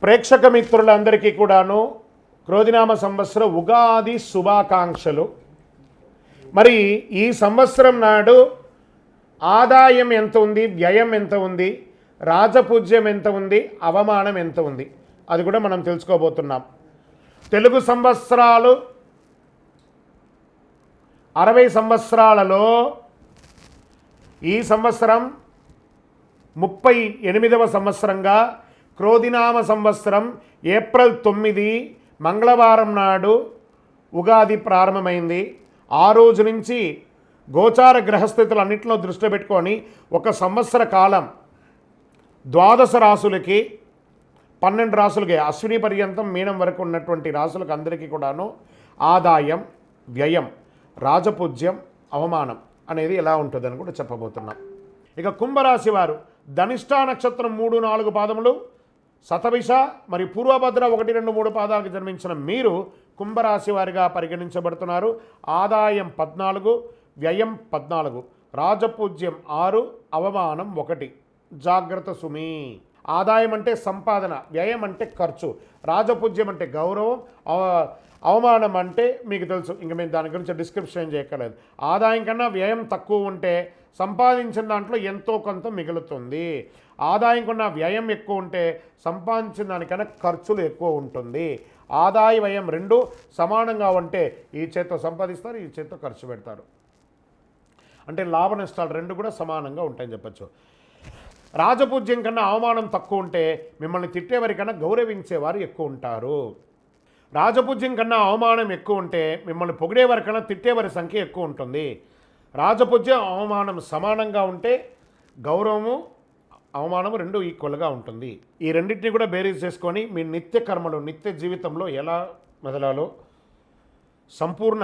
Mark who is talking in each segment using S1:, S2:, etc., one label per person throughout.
S1: ప్రేక్షక మిత్రులందరికీ కూడాను క్రోధినామ సంవత్సర ఉగాది శుభాకాంక్షలు. మరి ఈ సంవత్సరం నాడు ఆదాయం ఎంత ఉంది, వ్యయం ఎంత ఉంది, రాజపూజ్యం ఎంత ఉంది, అవమానం ఎంత ఉంది, అది కూడా మనం తెలుసుకోబోతున్నాం. తెలుగు సంవత్సరాలు 60 సంవత్సరాలలో ఈ సంవత్సరం 38వ సంవత్సరంగా క్రోధినామ సంవత్సరం ఏప్రిల్ 9 మంగళవారం నాడు ఉగాది ప్రారంభమైంది. ఆ రోజు నుంచి గోచార గ్రహస్థితులు అన్నింటిలో దృష్టి పెట్టుకొని ఒక సంవత్సర కాలం 12 రాసులకి 12 రాసులకి అశ్విని పర్యంతం మీనం వరకు ఉన్నటువంటి రాసులకు అందరికీ కూడాను ఆదాయం, వ్యయం, రాజపూజ్యం, అవమానం అనేది ఎలా ఉంటుందని కూడా చెప్పబోతున్నాం. ఇక కుంభరాశి వారు ధనిష్ట నక్షత్రం 3, 4 పాదములు, శతభిష మరియు పూర్వభద్ర 1, 2, 3 పాదాలకు జన్మించిన మీరు కుంభరాశి వారిగా పరిగణించబడుతున్నారు. ఆదాయం 14, వ్యయం 14, రాజపూజ్యం 6, అవమానం 1. జాగ్రత్త సుమి. ఆదాయం అంటే సంపాదన, వ్యయం అంటే ఖర్చు, రాజపూజ్యం అంటే గౌరవం, అవమానం అంటే మీకు తెలుసు, ఇంక మేము దాని గురించి డిస్క్రిప్షన్ చేయక్కర్లేదు. ఆదాయం కన్నా వ్యయం తక్కువ ఉంటే సంపాదించిన దాంట్లో ఎంతో కొంత మిగులుతుంది. ఆదాయం కన్నా వ్యయం ఎక్కువ ఉంటే సంపాదించిన దానికన్నా ఖర్చులు ఎక్కువ ఉంటుంది. ఆదాయ వ్యయం రెండు సమానంగా ఉంటే ఈ చేత్తో సంపాదిస్తారు, ఈ చేత్తో ఖర్చు పెడతారు. అంటే లాభ నష్టాలు రెండు కూడా సమానంగా ఉంటాయని చెప్పచ్చు. రాజపూజ్యం కన్నా అవమానం తక్కువ ఉంటే మిమ్మల్ని తిట్టేవారికన్నా గౌరవించేవారు ఎక్కువ ఉంటారు. రాజపూజ్యం కన్నా అవమానం ఎక్కువ ఉంటే మిమ్మల్ని పొగిడేవారికన్నా తిట్టేవారి సంఖ్య ఎక్కువ ఉంటుంది. రాజపూజ్యం, అవమానం సమానంగా ఉంటే గౌరవము, అవమానము రెండు ఈక్వల్గా ఉంటుంది. ఈ రెండింటిని కూడా బేరీజ్ చేసుకొని మీ నిత్య కర్మలు, నిత్య జీవితంలో ఎలా మెదలాలో సంపూర్ణ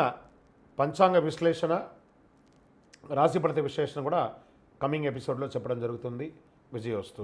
S1: పంచాంగ విశ్లేషణ, రాశిపడత విశ్లేషణ కూడా కమింగ్ ఎపిసోడ్లో చెప్పడం జరుగుతుంది. విజయోస్తు.